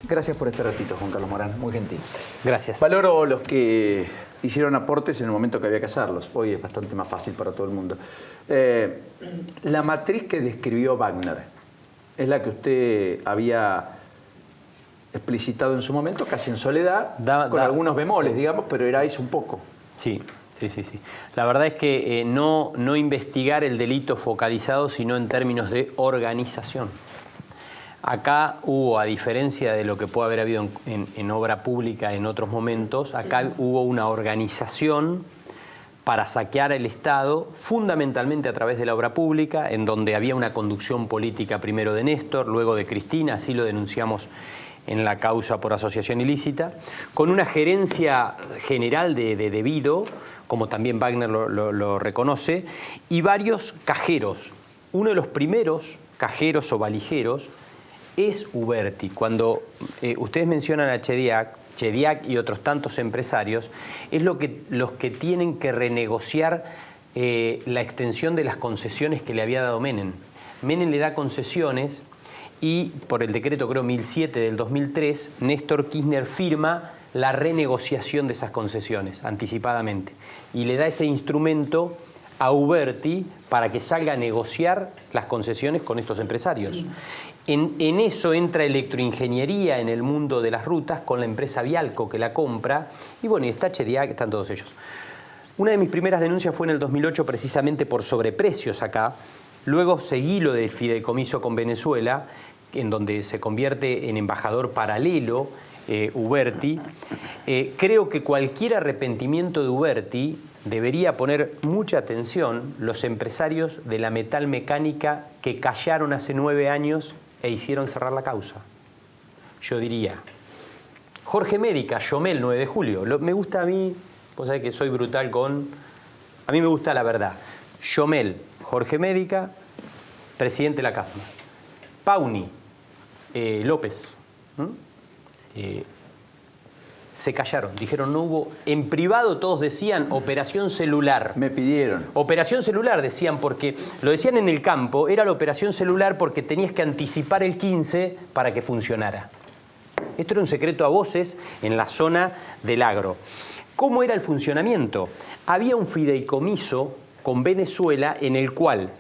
Gracias por este ratito, Juan Carlos Morán, muy gentil. Gracias. Valoro los que hicieron aportes en el momento que había que hacerlos. Hoy es bastante más fácil para todo el mundo. La matriz que describió Wagner es la que usted había explicitado en su momento, casi en soledad, con algunos bemoles, digamos, pero era eso un poco. Sí. La verdad es que no investigar el delito focalizado, sino en términos de organización. Acá hubo, a diferencia de lo que puede haber habido en obra pública en otros momentos, acá hubo una organización para saquear el Estado, fundamentalmente a través de la obra pública, en donde había una conducción política primero de Néstor, luego de Cristina, así lo denunciamos en la causa por asociación ilícita, con una gerencia general de debido, como también Wagner lo reconoce, y varios cajeros. Uno de los primeros cajeros o valijeros es Uberti. Cuando ustedes mencionan a Chediak y otros tantos empresarios, es los que tienen que renegociar la extensión de las concesiones que le había dado Menem. Menem le da concesiones y por el decreto, creo, 1007 del 2003, Néstor Kirchner firma la renegociación de esas concesiones anticipadamente y le da ese instrumento a Uberti para que salga a negociar las concesiones con estos empresarios. En eso entra electroingeniería en el mundo de las rutas con la empresa Vialco que la compra y bueno, y está Chediak, están todos ellos. Una de mis primeras denuncias fue en el 2008 precisamente por sobreprecios acá. Luego seguí lo del fideicomiso con Venezuela, en donde se convierte en embajador paralelo Uberti. Creo que cualquier arrepentimiento de Uberti debería poner mucha atención los empresarios de la metalmecánica que callaron hace 9 años e hicieron cerrar la causa. Yo diría, Jorge Médica, Yomel, 9 de julio. Me gusta a mí, vos sabés que soy brutal a mí me gusta la verdad. Yomel, Jorge Médica, presidente de la CAFMA. Pauni, López, se callaron, dijeron no hubo. En privado todos decían operación celular. Me pidieron. Operación celular decían porque, lo decían en el campo, era la operación celular porque tenías que anticipar el 15 para que funcionara. Esto era un secreto a voces en la zona del agro. ¿Cómo era el funcionamiento? Había un fideicomiso con Venezuela en el cual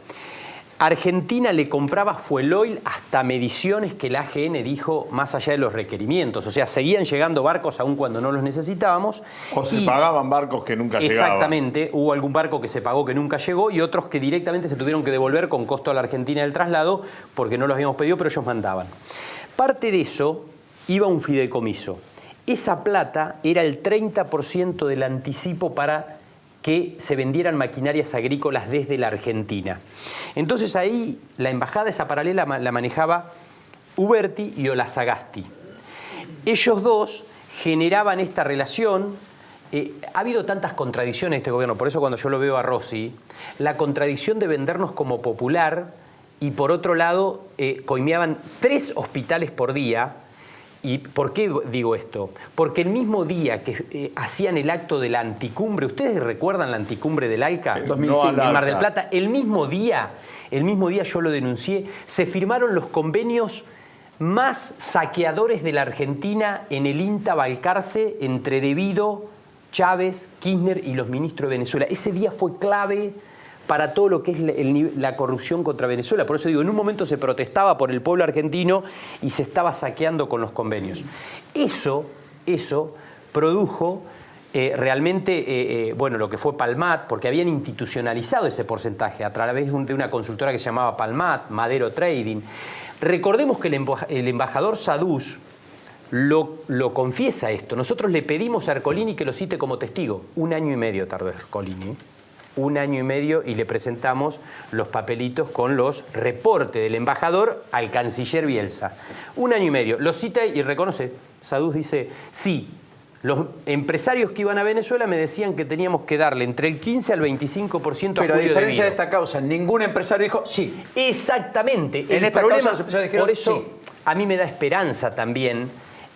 Argentina le compraba fuel oil hasta mediciones que la AGN dijo más allá de los requerimientos. O sea, seguían llegando barcos aun cuando no los necesitábamos. O se pagaban barcos que nunca llegaban. Exactamente. Hubo algún barco que se pagó que nunca llegó y otros que directamente se tuvieron que devolver con costo a la Argentina del traslado porque no los habíamos pedido, pero ellos mandaban. Parte de eso iba a un fideicomiso. Esa plata era el 30% del anticipo para que se vendieran maquinarias agrícolas desde la Argentina. Entonces ahí la embajada esa paralela la manejaba Uberti y Olazagasti. Ellos dos generaban esta relación. Ha habido tantas contradicciones en este gobierno, por eso cuando yo lo veo a Rossi, la contradicción de vendernos como popular y por otro lado coimeaban 3 hospitales por día. ¿Y por qué digo esto? Porque el mismo día que hacían el acto de la anticumbre, ¿ustedes recuerdan la anticumbre del ALCA? 2005, en Mar del Plata. El mismo día yo lo denuncié, se firmaron los convenios más saqueadores de la Argentina en el INTA Balcarce entre Devido, Chávez, Kirchner y los ministros de Venezuela. Ese día fue clave para todo lo que es la corrupción contra Venezuela. Por eso digo, en un momento se protestaba por el pueblo argentino y se estaba saqueando con los convenios. Eso produjo realmente, bueno, lo que fue Palmat, porque habían institucionalizado ese porcentaje a través de una consultora que se llamaba Palmat, Madero Trading. Recordemos que el embajador Sadús lo confiesa esto. Nosotros le pedimos a Ercolini que lo cite como testigo. 1 año y medio tardó Ercolini. 1 año y medio y le presentamos los papelitos con los reportes del embajador al canciller Bielsa. 1 año y medio. Lo cita y reconoce. Sadús dice, sí, los empresarios que iban a Venezuela me decían que teníamos que darle entre el 15 al 25% a Pero a diferencia de Devido. esta causa, ningún empresario dijo sí. Exactamente. En esta causa los empresarios dijeron por eso sí. a mí me da esperanza también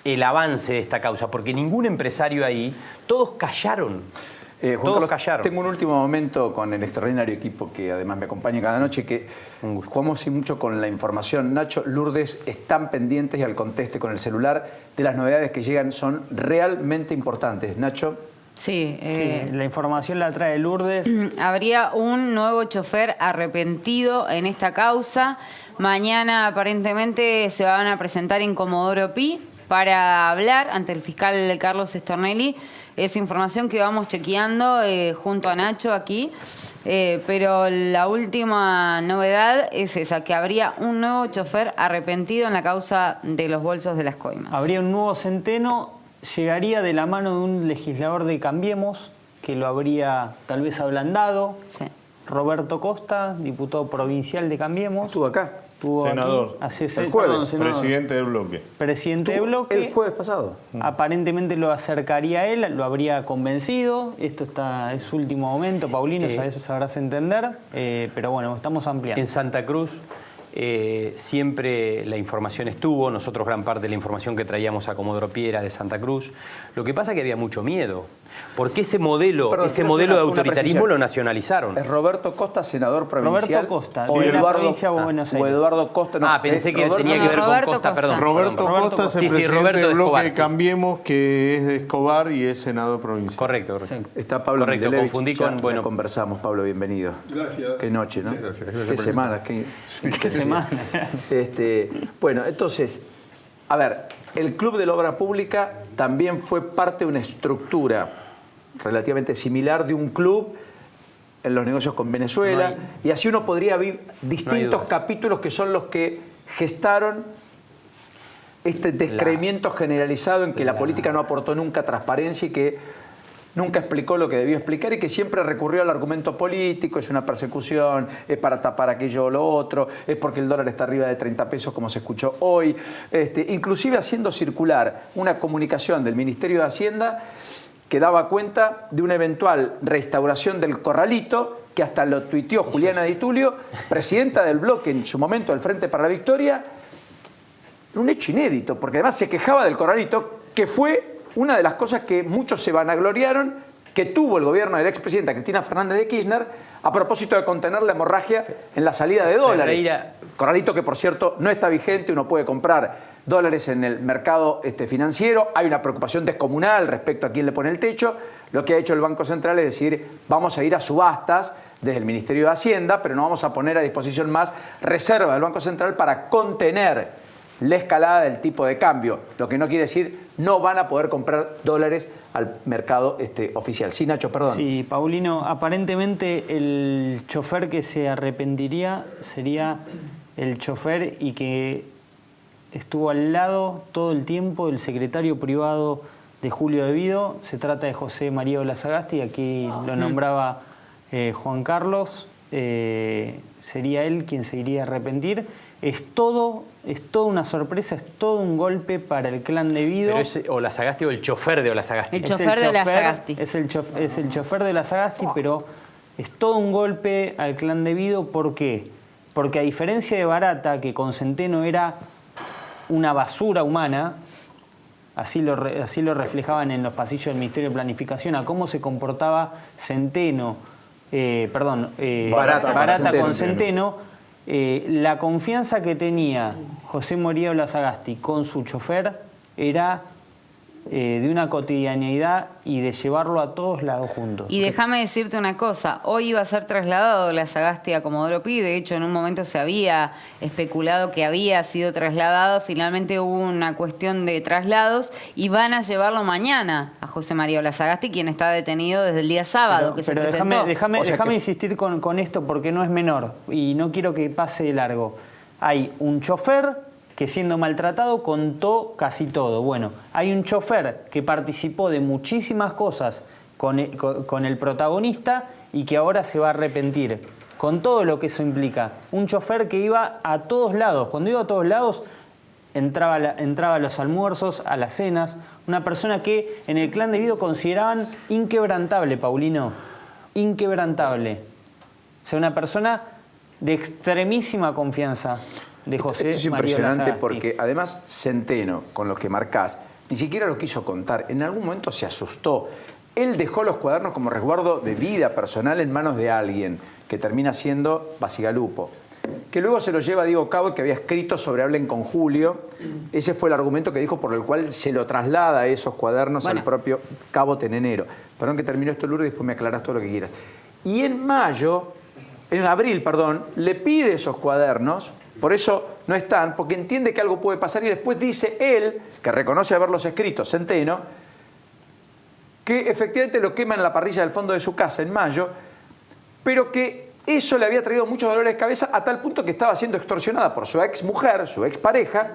el avance de esta causa, porque ningún empresario ahí, todos callaron. Juan Todos Carlos, callaron. tengo un último momento con el extraordinario equipo que además me acompaña cada noche, que jugamos mucho con la información. Nacho, Lourdes están pendientes y al conteste con el celular de las novedades que llegan, son realmente importantes. Nacho. Sí, Sí, la información la trae Lourdes. habría un nuevo chofer arrepentido en esta causa. Mañana aparentemente se van a presentar en Comodoro Pi para hablar ante el fiscal Carlos Stornelli. Es información que vamos chequeando junto a Nacho aquí, pero la última novedad es esa, que habría un nuevo chofer arrepentido en la causa de los bolsos de las coimas. Habría un nuevo Centeno, llegaría de la mano de un legislador de Cambiemos, que lo habría tal vez ablandado. Sí. Roberto Costa, diputado provincial de Cambiemos. Estuvo acá. Estuvo Senador. Aquí, El jueves. senador. Presidente del bloque. Presidente de bloque. El jueves pasado. Aparentemente lo acercaría a él, lo habría convencido. Esto es su último momento, Paulino, eso sabrás entender. Pero bueno, estamos ampliando. En Santa Cruz siempre la información estuvo, nosotros gran parte de la información que traíamos a Comodoro Pi era de Santa Cruz. Lo que pasa es que había mucho miedo, porque ese modelo, Perdón, de quiero hacer una autoritarismo precisión. lo nacionalizaron. ¿Es Roberto Costa, senador provincial? Roberto Costa, o de la Eduardo, provincia de Buenos Aires. O Eduardo Costa. No, Pensé que Roberto- tenía que ver con Roberto Costa, Costa. perdón. Roberto Costa es el Sí, sí, presidente Roberto del de bloque Escobar, de sí. Cambiemos, que es de Escobar y es senador provincial. Correcto. Está Pablo Correcto, Mendelevich. confundí Ya- con, ya bueno, conversamos, Pablo, bienvenido. Gracias. Qué noche, ¿no? Muchas gracias. Gracias Qué por semana. ¿Qué semana? Bueno, entonces, a ver, el Club de la Obra Pública también fue parte de una estructura relativamente similar de un club en los negocios con Venezuela, y así uno podría ver distintos dudas. capítulos que son los que gestaron este descreimiento generalizado en que la política no aportó nunca transparencia y que nunca explicó lo que debió explicar y que siempre recurrió al argumento político, es una persecución, es para tapar aquello o lo otro, es porque el dólar está arriba de 30 pesos como se escuchó hoy, inclusive haciendo circular una comunicación del Ministerio de Hacienda que daba cuenta de una eventual restauración del corralito, que hasta lo tuiteó Juliana Di Tulio, presidenta del bloque en su momento del Frente para la Victoria, un hecho inédito, porque además se quejaba del corralito, que fue una de las cosas que muchos se vanagloriaron que tuvo el gobierno de la expresidenta Cristina Fernández de Kirchner a propósito de contener la hemorragia en la salida de dólares. Ferreira. Corralito que, por cierto, no está vigente, uno puede comprar dólares en el mercado financiero, hay una preocupación descomunal respecto a quién le pone el techo. Lo que ha hecho el Banco Central es decir, vamos a ir a subastas desde el Ministerio de Hacienda, pero no vamos a poner a disposición más reserva del Banco Central para contener la escalada del tipo de cambio, lo que no quiere decir no van a poder comprar dólares al mercado oficial. Sí, Nacho, perdón. Sí, Paulino, aparentemente el chofer que se arrepentiría sería el chofer y que estuvo al lado todo el tiempo del secretario privado de Julio De Vido. Se trata de José María Olazagasti, aquí lo nombraba Juan Carlos. Sería él quien se iría a arrepentir. Es todo una sorpresa, es todo un golpe para el clan De Vido. Pero es Olazagasti o el chofer de Olazagasti. El chofer de Olazagasti. Es el chofer de Olazagasti, pero es todo un golpe al clan De Vido. ¿Por qué? Porque a diferencia de Barata, que con Centeno era una basura humana, así lo reflejaban en los pasillos del Ministerio de Planificación, a cómo se comportaba Barata con Centeno. La confianza que tenía José María Olazagasti con su chofer era de una cotidianeidad y de llevarlo a todos lados juntos. Y déjame decirte una cosa, hoy iba a ser trasladado Olazagasti a Comodoro Pi, de hecho en un momento se había especulado que había sido trasladado, finalmente hubo una cuestión de traslados y van a llevarlo mañana a José María Olazagasti, quien está detenido desde el día sábado que se presentó. Déjame insistir con esto porque no es menor y no quiero que pase de largo. Hay un chofer que siendo maltratado contó casi todo. Bueno, hay un chofer que participó de muchísimas cosas con el protagonista y que ahora se va a arrepentir, con todo lo que eso implica. Un chofer que iba a todos lados. Cuando iba a todos lados, entraba a los almuerzos, a las cenas. Una persona que en el clan De Vido consideraban inquebrantable, Paulino. Inquebrantable. O sea, una persona de extremísima confianza de José Esto es María impresionante Olazagasti. porque además Centeno, con lo que marcás, ni siquiera lo quiso contar. En algún momento se asustó. él dejó los cuadernos como resguardo de vida personal en manos de alguien, que termina siendo Bacigalupo, que luego se lo lleva a Diego Cabo, que había escrito sobre Hablen con Julio. Ese fue el argumento que dijo por el cual se lo traslada esos cuadernos al propio Cabo Tenenero. Perdón que terminó esto, Lourdes, y después me aclarás todo lo que quieras. Y en abril, le pide esos cuadernos, por eso no están, porque entiende que algo puede pasar, y después dice él, que reconoce haberlos escrito, Centeno, que efectivamente lo quema en la parrilla del fondo de su casa en mayo, pero que eso le había traído muchos dolores de cabeza a tal punto que estaba siendo extorsionada por su ex mujer, su ex pareja,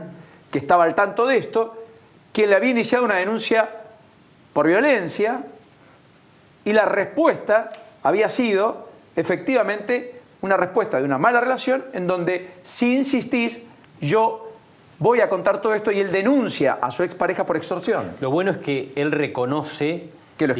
que estaba al tanto de esto, quien le había iniciado una denuncia por violencia, y la respuesta había sido efectivamente una respuesta de una mala relación en donde, si insistís, yo voy a contar todo esto, y él denuncia a su expareja por extorsión. Lo bueno es que él reconoce que lo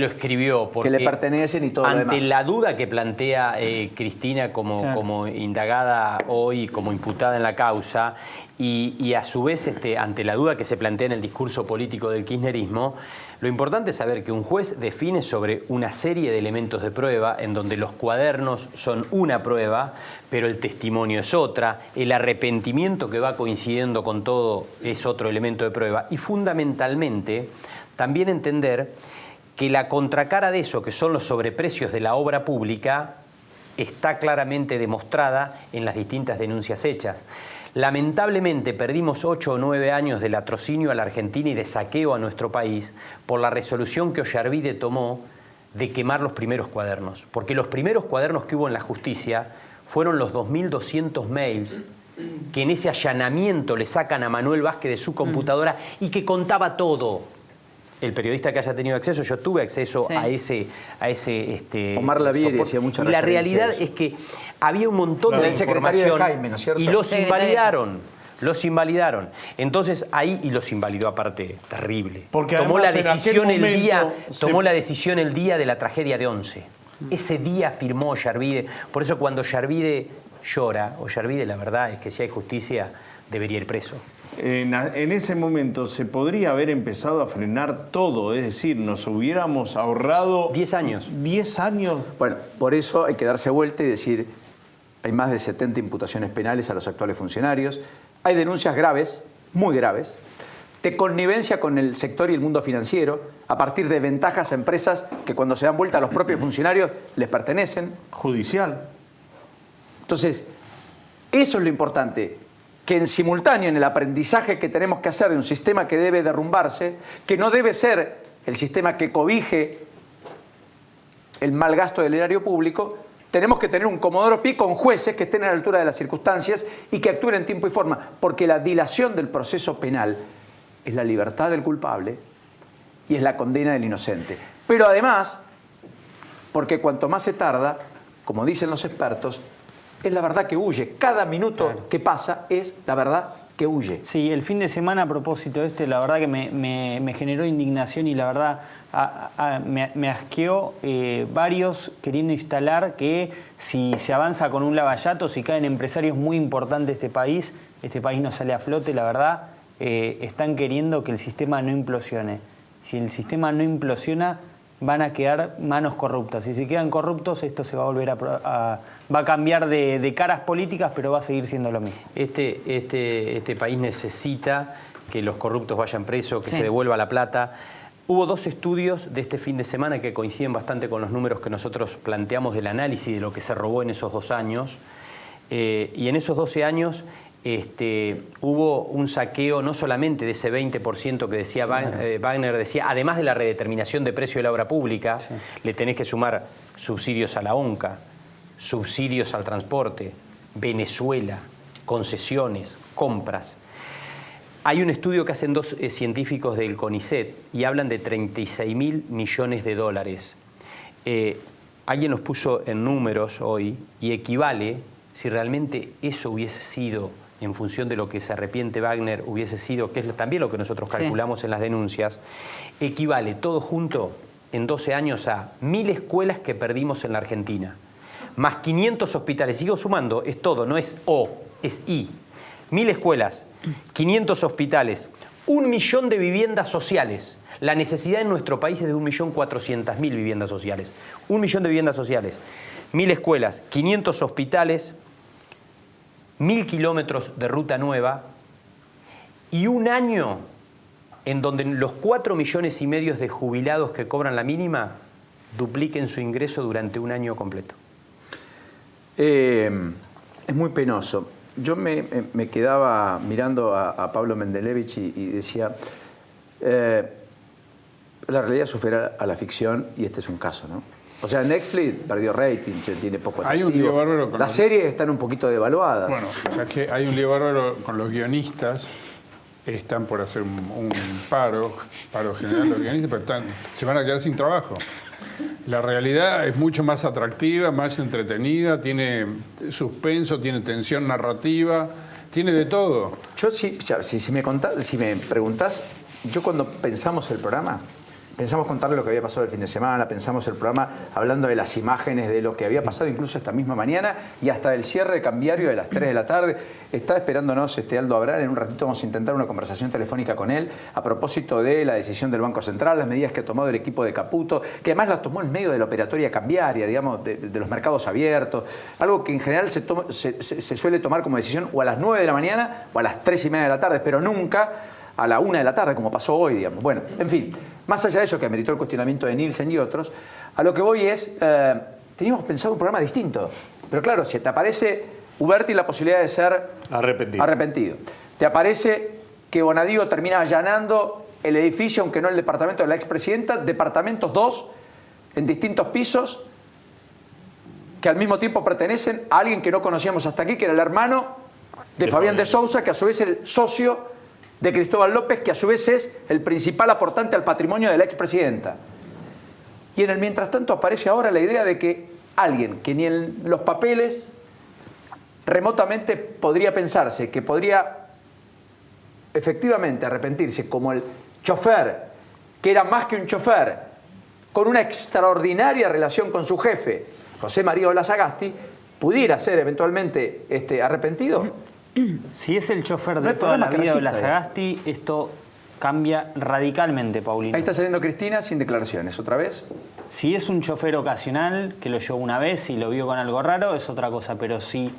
escribió, porque que le pertenecen y todo lo demás. Ante la duda que plantea Cristina como indagada hoy, como imputada en la causa, y a su vez ante la duda que se plantea en el discurso político del kirchnerismo, lo importante es saber que un juez define sobre una serie de elementos de prueba, en donde los cuadernos son una prueba, pero el testimonio es otra, el arrepentimiento que va coincidiendo con todo es otro elemento de prueba, y fundamentalmente también entender que la contracara de eso, que son los sobreprecios de la obra pública, está claramente demostrada en las distintas denuncias hechas. Lamentablemente perdimos 8 o 9 años de latrocinio a la Argentina y de saqueo a nuestro país por la resolución que Ollarvide tomó de quemar los primeros cuadernos. Porque los primeros cuadernos que hubo en la justicia fueron los 2.200 mails que en ese allanamiento le sacan a Manuel Vázquez de su computadora y que contaba todo. El periodista que haya tenido acceso, yo tuve acceso a ese Omar Lavieri decía mucha referencia. Y la realidad es que había un montón de información de Jaime, ¿no es cierto? y los invalidaron. Entonces ahí, y los invalidó aparte, terrible. Porque tomó la además, decisión la decisión el día de la tragedia de Once. Ese día firmó Ollarvide. Por eso cuando Ollarvide llora, Ollarvide, la verdad es que si hay justicia debería ir preso. En ese momento se podría haber empezado a frenar todo, es decir, nos hubiéramos ahorrado 10 años. 10 años. Bueno, por eso hay que darse vuelta y decir, hay más de 70 imputaciones penales a los actuales funcionarios, hay denuncias graves, muy graves, de connivencia con el sector y el mundo financiero, a partir de ventajas a empresas que cuando se dan vuelta a los propios funcionarios les pertenecen. Judicial. Entonces, eso es lo importante, que en simultáneo en el aprendizaje que tenemos que hacer de un sistema que debe derrumbarse, que no debe ser el sistema que cobije el mal gasto del erario público, tenemos que tener un Comodoro Pi con jueces que estén a la altura de las circunstancias y que actúen en tiempo y forma, porque la dilación del proceso penal es la libertad del culpable y es la condena del inocente. Pero además, porque cuanto más se tarda, como dicen los expertos, es la verdad que huye. Cada minuto que pasa es la verdad que huye. Sí, el fin de semana a propósito de la verdad que me generó indignación y la verdad me asqueó varios queriendo instalar que si se avanza con un lavallato, si caen empresarios muy importantes de este país no sale a flote. La verdad, están queriendo que el sistema no implosione. Si el sistema no implosiona, van a quedar manos corruptas. Y si quedan corruptos, esto se va a volver va a cambiar de caras políticas, pero va a seguir siendo lo mismo. Este país necesita que los corruptos vayan presos, que se devuelva la plata. Hubo 2 estudios de este fin de semana que coinciden bastante con los números que nosotros planteamos del análisis de lo que se robó en esos 2 años. Y en esos 12 años hubo un saqueo no solamente de ese 20% que decía Wagner, decía, además de la redeterminación de precio de la obra pública, le tenés que sumar subsidios a la ONCA, subsidios al transporte, Venezuela, concesiones, compras. Hay un estudio que hacen 2 científicos del CONICET y hablan de 36.000 millones de dólares. Alguien nos puso en números hoy y equivale, si realmente eso hubiese sido, en función de lo que se arrepiente Wagner, hubiese sido, que es también lo que nosotros calculamos en las denuncias, equivale todo junto en 12 años a 1.000 escuelas que perdimos en la Argentina, más 500 hospitales. Sigo sumando, es todo, no es O, es I. 1.000 escuelas, 500 hospitales, 1 millón de viviendas sociales. La necesidad en nuestro país es de 1.400.000 viviendas sociales. 1 millón de viviendas sociales, 1.000 escuelas, 500 hospitales, 1.000 kilómetros de ruta nueva y un año en donde los 4,5 millones de jubilados que cobran la mínima dupliquen su ingreso durante un año completo. Es muy penoso. Yo me quedaba mirando a Pablo Mendelevich y decía, la realidad supera a la ficción y este es un caso, ¿no? O sea, Netflix perdió rating, tiene poco atractivo. Hay un lío bárbaro con las series están un poquito devaluadas. Bueno, o sea que hay un lío bárbaro con los guionistas. Están por hacer un paro general los guionistas, pero se van a quedar sin trabajo. La realidad es mucho más atractiva, más entretenida, tiene suspenso, tiene tensión narrativa, tiene de todo. Yo, si me preguntás, yo cuando pensamos el programa, pensamos contarle lo que había pasado el fin de semana, pensamos el programa hablando de las imágenes, de lo que había pasado incluso esta misma mañana y hasta el cierre de cambiario de las 3 de la tarde. Está esperándonos Aldo Abrán, en un ratito vamos a intentar una conversación telefónica con él a propósito de la decisión del Banco Central, las medidas que ha tomado el equipo de Caputo, que además las tomó en medio de la operatoria cambiaria, digamos, de los mercados abiertos, algo que en general se suele tomar como decisión o a las 9 de la mañana o a las 3:30 de la tarde, pero nunca a la 1 de la tarde, como pasó hoy, digamos. Bueno, en fin, más allá de eso que ameritó el cuestionamiento de Nielsen y otros, a lo que voy es, teníamos pensado un programa distinto. Pero claro, si te aparece Uberti la posibilidad de ser arrepentido. Te aparece que Bonadío termina allanando el edificio, aunque no el departamento de la expresidenta, departamentos 2 en distintos pisos, que al mismo tiempo pertenecen a alguien que no conocíamos hasta aquí, que era el hermano de Fabián de Sousa, que a su vez es el socio de Cristóbal López, que a su vez es el principal aportante al patrimonio de la expresidenta. Y en el mientras tanto aparece ahora la idea de que alguien que ni en los papeles remotamente podría pensarse que podría efectivamente arrepentirse, como el chofer, que era más que un chofer, con una extraordinaria relación con su jefe, José María Olazagasti, pudiera ser eventualmente arrepentido. Si es el chofer de toda la vida de Olazagasti, esto cambia radicalmente, Paulino. Ahí está saliendo Cristina sin declaraciones, ¿otra vez? Si es un chofer ocasional, que lo llevó una vez y lo vio con algo raro, es otra cosa. Pero si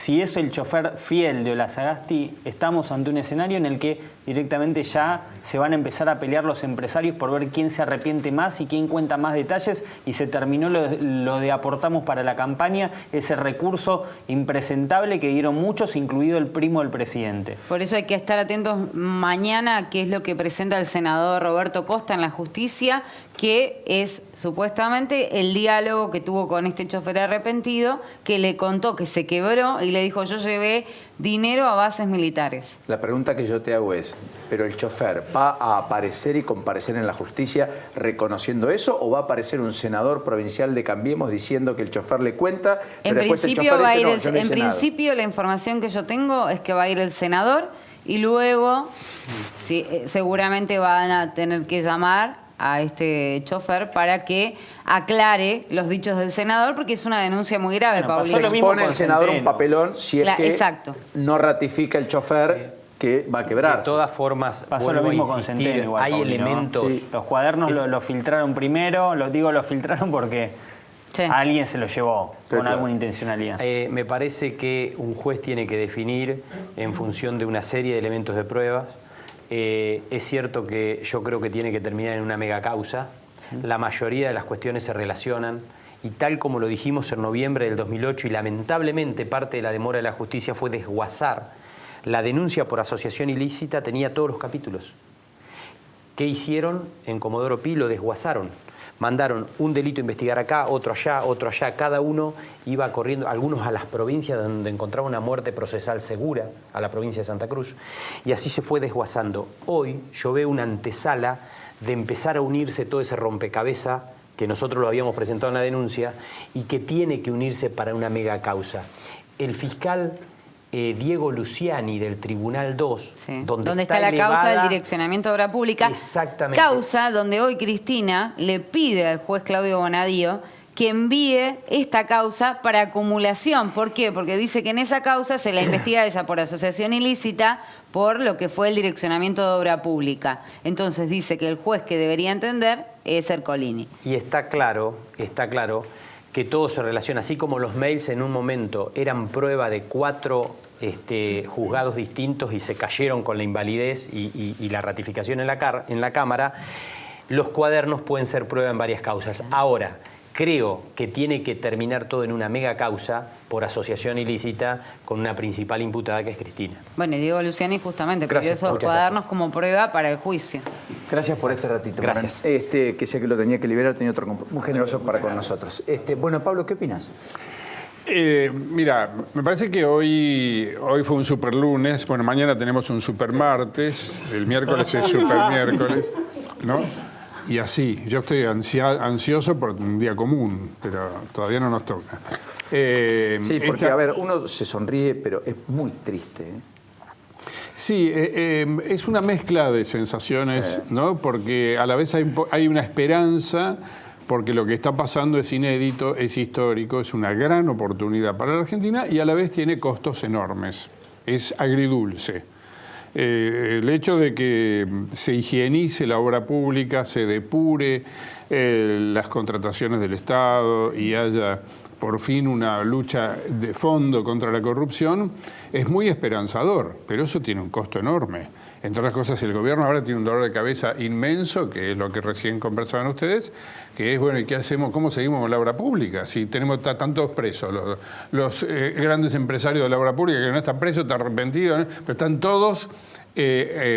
es el chofer fiel de Olazagasti, estamos ante un escenario en el que directamente ya se van a empezar a pelear los empresarios por ver quién se arrepiente más y quién cuenta más detalles, y se terminó lo de aportamos para la campaña, ese recurso impresentable que dieron muchos, incluido el primo del presidente. Por eso hay que estar atentos mañana a qué es lo que presenta el senador Roberto Costa en la justicia, que es supuestamente el diálogo que tuvo con este chofer arrepentido, que le contó que se quebró y le dijo: yo llevé dinero a bases militares. La pregunta que yo te hago es, ¿pero el chofer va a aparecer y comparecer en la justicia reconociendo eso, o va a aparecer un senador provincial de Cambiemos diciendo que el chofer le cuenta, pero después el chofer dice, no, yo no hice nada? Principio la información que yo tengo es que va a ir el senador y luego seguramente van a tener que llamar a este chofer para que aclare los dichos del senador, porque es una denuncia muy grave, Paulino. Se expone el senador un papelón si es que no ratifica el chofer que va a quebrar. De todas formas, pasó lo mismo con Centeno igual, hay Paulino, elementos. Sí. Los cuadernos lo filtraron primero, lo filtraron porque alguien se lo llevó con alguna intencionalidad. Me parece que un juez tiene que definir en función de una serie de elementos de pruebas. Es cierto que yo creo que tiene que terminar en una mega causa. La mayoría de las cuestiones se relacionan y, tal como lo dijimos en noviembre del 2008, y lamentablemente parte de la demora de la justicia fue desguazar la denuncia por asociación ilícita, tenía todos los capítulos. ¿Qué hicieron en Comodoro Pi? Lo desguazaron. Mandaron un delito a investigar acá, otro allá, cada uno iba corriendo, algunos a las provincias donde encontraba una muerte procesal segura, a la provincia de Santa Cruz, y así se fue desguazando. Hoy yo veo una antesala de empezar a unirse todo ese rompecabezas que nosotros lo habíamos presentado en la denuncia y que tiene que unirse para una mega causa. El fiscal Diego Luciani del Tribunal 2, donde está la causa del direccionamiento de obra pública. Exactamente. Causa donde hoy Cristina le pide al juez Claudio Bonadío que envíe esta causa para acumulación. ¿Por qué? Porque dice que en esa causa se la investiga ella por asociación ilícita por lo que fue el direccionamiento de obra pública. Entonces dice que el juez que debería entender es Ercolini. Y está claro que todo se relaciona, así como los mails en un momento eran prueba de 4 juzgados distintos y se cayeron con la invalidez y la ratificación en la Cámara, los cuadernos pueden ser prueba en varias causas. Ahora, creo que tiene que terminar todo en una mega causa por asociación ilícita con una principal imputada que es Cristina. Bueno, y Diego Luciani justamente pidió Gracias, esos muchas cuadernos como prueba para el juicio. Gracias por este ratito. Gracias. Manuel. Que sé que lo tenía que liberar, tenía otro muy generoso para con nosotros. Bueno, Pablo, ¿qué opinas? Mira, me parece que hoy fue un super lunes, bueno, mañana tenemos un super martes, el miércoles es super miércoles, ¿no? Y así, yo estoy ansioso por un día común, pero todavía no nos toca. Sí, porque, a ver, uno se sonríe, pero es muy triste, ¿eh? Sí, es una mezcla de sensaciones, ¿no? Porque a la vez hay una esperanza, porque lo que está pasando es inédito, es histórico, es una gran oportunidad para la Argentina y a la vez tiene costos enormes. Es agridulce. El hecho de que se higienice la obra pública, se depure las contrataciones del Estado y haya por fin una lucha de fondo contra la corrupción, es muy esperanzador, pero eso tiene un costo enorme. Entre otras cosas, el gobierno ahora tiene un dolor de cabeza inmenso, que es lo que recién conversaban ustedes, que es, bueno, ¿y qué hacemos? ¿Cómo seguimos con la obra pública? Si tenemos tantos presos, los grandes empresarios de la obra pública, que no están presos, están arrepentidos, ¿no? Pero están todos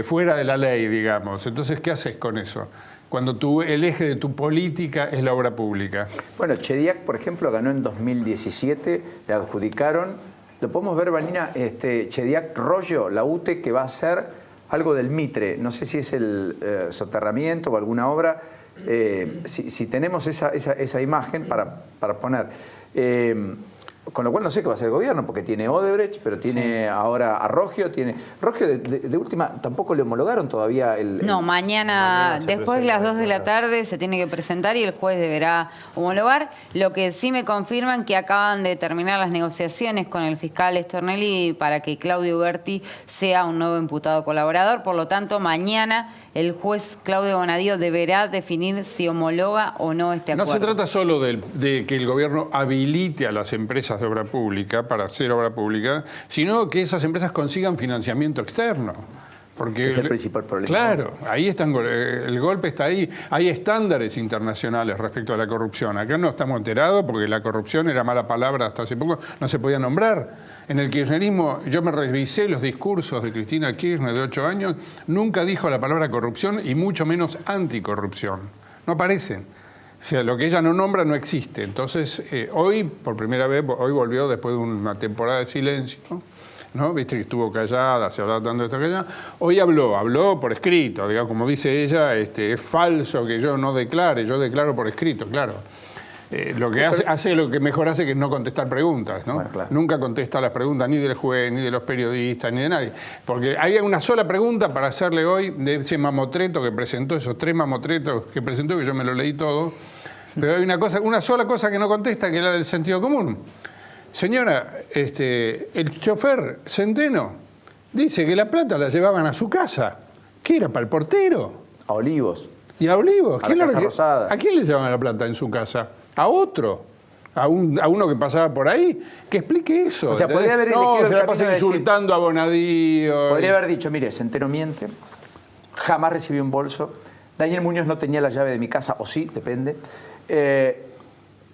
fuera de la ley, digamos. Entonces, ¿qué haces con eso? Cuando el eje de tu política es la obra pública. Bueno, Chediak, por ejemplo, ganó en 2017, le adjudicaron, lo podemos ver, Vanina, Chediak Rollo, la UTE, que va a hacer algo del Mitre, no sé si es el soterramiento o alguna obra, si tenemos esa imagen para poner. Con lo cual no sé qué va a hacer el gobierno, porque tiene Odebrecht, pero tiene ahora a Rogio. Rogio, de última, tampoco le homologaron todavía No, mañana después de las 2 de la tarde se tiene que presentar y el juez deberá homologar. Lo que sí me confirman que acaban de terminar las negociaciones con el fiscal Stornelli para que Claudio Berti sea un nuevo imputado colaborador. Por lo tanto, mañana el juez Claudio Bonadío deberá definir si homologa o no este acuerdo. No se trata solo de que el gobierno habilite a las empresas de obra pública para hacer obra pública, sino que esas empresas consigan financiamiento externo. Porque es el principal problema. Claro, ahí el golpe está ahí. Hay estándares internacionales respecto a la corrupción. Acá no estamos enterados porque la corrupción era mala palabra hasta hace poco, no se podía nombrar. En el kirchnerismo, yo me revisé los discursos de Cristina Kirchner de 8 años, nunca dijo la palabra corrupción y mucho menos anticorrupción. No aparecen. O sea, lo que ella no nombra no existe. Entonces, hoy, por primera vez, hoy volvió después de una temporada de silencio, ¿no? Viste que estuvo callada, se hablaba tanto de esto que allá. Hoy habló por escrito, digamos, como dice ella, es falso que yo no declare, yo declaro por escrito, claro. Lo que mejor hace que es no contestar preguntas, ¿no? Bueno, claro. Nunca contesta las preguntas ni del juez, ni de los periodistas, ni de nadie. Porque había una sola pregunta para hacerle hoy de ese mamotreto que presentó, esos 3 mamotretos que presentó, que yo me lo leí todo. Pero hay una sola cosa que no contesta, que es la del sentido común. Señora, el chofer Centeno dice que la plata la llevaban a su casa. ¿Qué era, para el portero? A Olivos. ¿Y a Olivos? A la Casa Rosada. ¿A quién le llevaban la plata en su casa? ¿A otro? ¿A uno que pasaba por ahí? Que explique eso. O sea, podría haber elegido se el la pasa insultando a Bonadío. Podría haber dicho, mire, Centeno miente, jamás recibí un bolso, Daniel Muñoz no tenía la llave de mi casa, o sí, depende.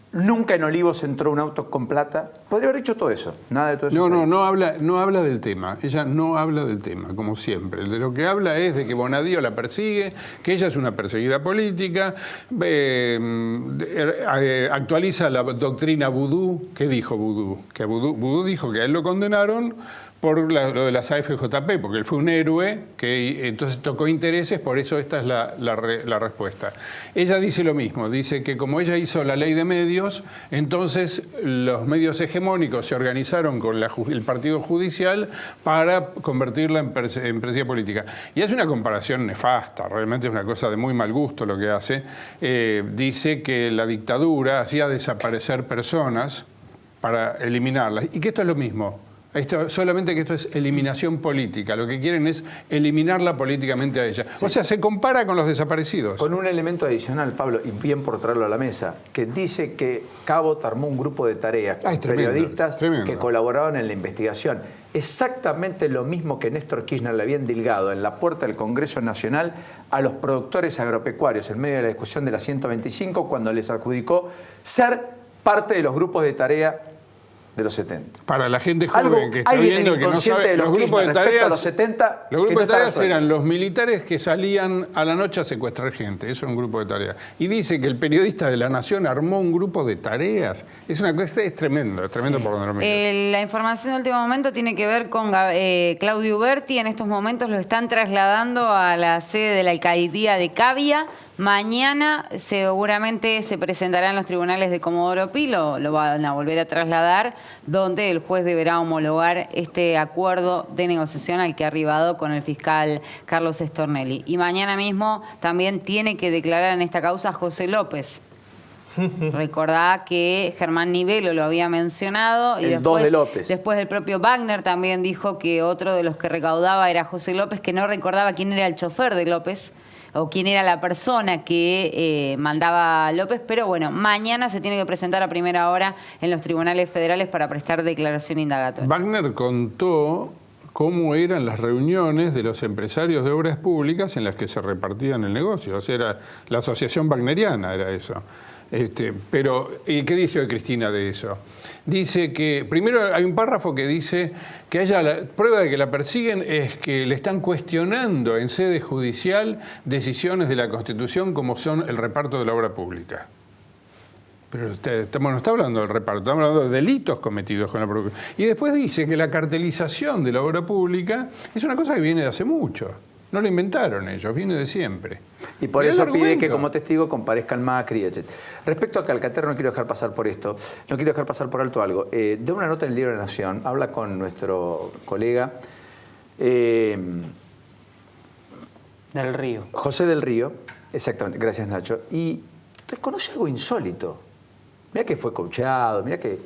Nunca en Olivos entró un auto con plata. Podría haber dicho todo eso. Nada de todo eso. No habla del tema. Ella no habla del tema, como siempre. De lo que habla es de que Bonadío la persigue, que ella es una perseguida política, actualiza la doctrina vudú. ¿Qué dijo vudú? Que vudú dijo que a él lo condenaron por lo de las AFJP, porque él fue un héroe que entonces tocó intereses, por eso esta es la respuesta. Ella dice lo mismo, dice que como ella hizo la ley de medios, entonces los medios hegemónicos se organizaron con el partido judicial para convertirla en presencia política. Y hace una comparación nefasta, realmente es una cosa de muy mal gusto lo que hace. Dice que la dictadura hacía desaparecer personas para eliminarlas, y que esto es lo mismo. Solamente que esto es eliminación política. Lo que quieren es eliminarla políticamente a ella. Sí. O sea, se compara con los desaparecidos. Con un elemento adicional, Pablo, y bien por traerlo a la mesa, que dice que Cabot armó un grupo de tareas con periodistas que colaboraban en la investigación. Exactamente lo mismo que Néstor Kirchner le había endilgado en la puerta del Congreso Nacional a los productores agropecuarios en medio de la discusión de la 125, cuando les adjudicó ser parte de los grupos de tarea de los 70. Para la gente joven que está viendo que no sabe, los grupos de tareas, los 70, los grupos de tareas eran los militares que salían a la noche a secuestrar gente. Eso era un grupo de tareas. Y dice que el periodista de La Nación armó un grupo de tareas. Es una cosa, es tremendo por donde lo mires. La información de último momento tiene que ver con Claudio Uberti. En estos momentos lo están trasladando a la sede de la alcaldía de Cavia. Mañana seguramente se presentará en los tribunales de Comodoro Pi, lo van a volver a trasladar, donde el juez deberá homologar este acuerdo de negociación al que ha arribado con el fiscal Carlos Stornelli. Y mañana mismo también tiene que declarar en esta causa José López. Recordá que Germán Nivelo lo había mencionado y después el propio Wagner también dijo que otro de los que recaudaba era José López, que no recordaba quién era el chofer de López o quién era la persona que mandaba a López, pero bueno, mañana se tiene que presentar a primera hora en los tribunales federales para prestar declaración indagatoria. Wagner contó cómo eran las reuniones de los empresarios de obras públicas en las que se repartían el negocio, o sea, era la asociación wagneriana, era eso. Pero, ¿y qué dice hoy Cristina de eso? Dice que, primero hay un párrafo que dice que la prueba de que la persiguen es que le están cuestionando en sede judicial decisiones de la Constitución como son el reparto de la obra pública. Pero no está hablando del reparto, estamos hablando de delitos cometidos con la obra pública. Y después dice que la cartelización de la obra pública es una cosa que viene de hace mucho. No lo inventaron ellos, viene de siempre. Y por eso pide que como testigo comparezcan Macri, etc. Respecto a Calcaterra, no quiero dejar pasar por esto, no quiero dejar pasar por alto algo. De una nota en el Diario de la Nación, habla con nuestro colega Del Río. José del Río, exactamente, gracias Nacho, y reconoce algo insólito. Mirá que fue coacheado, mirá que...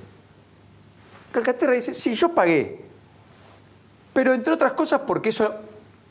Calcaterra dice, sí, yo pagué, pero entre otras cosas porque eso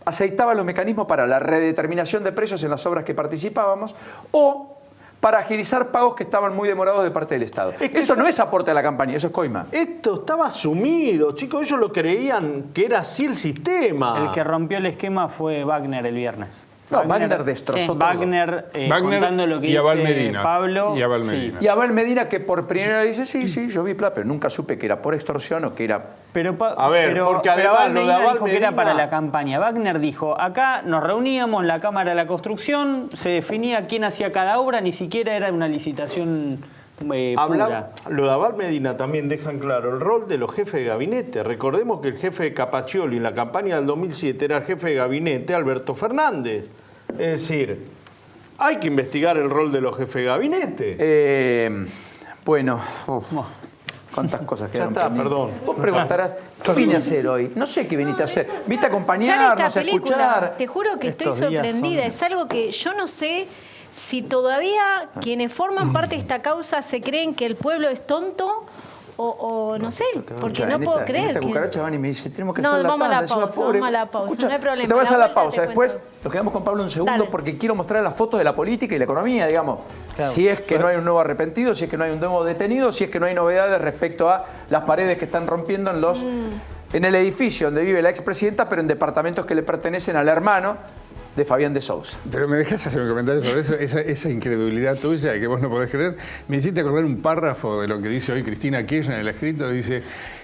aceitaba los mecanismos para la redeterminación de precios en las obras que participábamos o para agilizar pagos que estaban muy demorados de parte del Estado. Eso no es aporte a la campaña, eso es coima. Esto estaba asumido, chicos, ellos lo creían que era así el sistema. El que rompió el esquema fue Wagner el viernes. No, Wagner destrozó todo. Wagner contando lo que dice Pablo. Y Abel Medina. Y Abel Medina que por primera vez dice, sí, yo vi plata, pero nunca supe que era por extorsión o que era... Pero porque Abel Medina dijo que era para la campaña. Wagner dijo, acá nos reuníamos en la Cámara de la Construcción, se definía quién hacía cada obra, ni siquiera era una licitación... Lo de Abel Medina también dejan claro el rol de los jefes de gabinete. Recordemos que el jefe de Capaccioli en la campaña del 2007 era el jefe de gabinete Alberto Fernández. Es decir, hay que investigar el rol de los jefes de gabinete. Bueno, cuántas cosas quedan. Ya está, perdón. Vos preguntarás, ¿qué vine a hacer hoy? No sé qué viniste a hacer. ¿Viste a acompañarnos, a escuchar? Te juro que estoy sorprendida. Es algo que yo no sé si todavía quienes forman parte de esta causa se creen que el pueblo es tonto o no sé, porque no puedo creer. Esta cucaracha van y me dice, tenemos que hacer la vamos tanda. vamos a la pausa, Escucha, no hay problema. Te vas a la pausa, te después cuento. nos quedamos con Pablo un segundo. Dale. Porque quiero mostrar las fotos de la política y la economía, digamos. Claro. Si es que no hay un nuevo arrepentido, si es que no hay un nuevo detenido, si es que no hay novedades respecto a las paredes que están rompiendo en el edificio donde vive la expresidenta, pero en departamentos que le pertenecen al hermano de Fabián de Sousa. Pero me dejas hacer un comentario sobre eso, esa incredulidad tuya que vos no podés creer. Me hiciste acordar un párrafo de lo que dice hoy Cristina Kirchner en el escrito, dice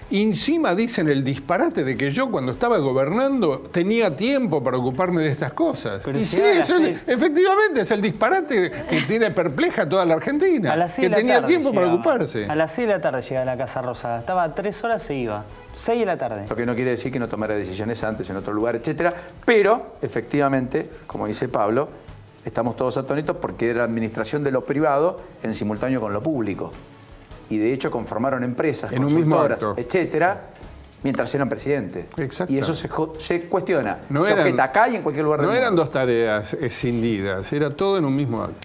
Y encima dicen el disparate de que yo cuando estaba gobernando tenía tiempo para ocuparme de estas cosas. Pero y si sí, a las seis- efectivamente es el disparate que tiene perpleja a toda la Argentina. A las 6 Que de la tenía tarde tiempo para llegaba. ocuparse. A las 6 de la tarde llegaba a la Casa Rosada. Estaba 3 horas, se iba. 6 de la tarde. Lo que no quiere decir que no tomara decisiones antes en otro lugar, etcétera. Pero, efectivamente, como dice Pablo, estamos todos atónitos porque era la administración de lo privado en simultáneo con lo público. Y de hecho conformaron empresas, En un mismo consultoras, acto. etcétera, mientras eran presidente. Exacto. Y eso se cuestiona. No se eran- objeta acá y en cualquier lugar del No mundo. eran dos tareas escindidas, era todo en un mismo acto.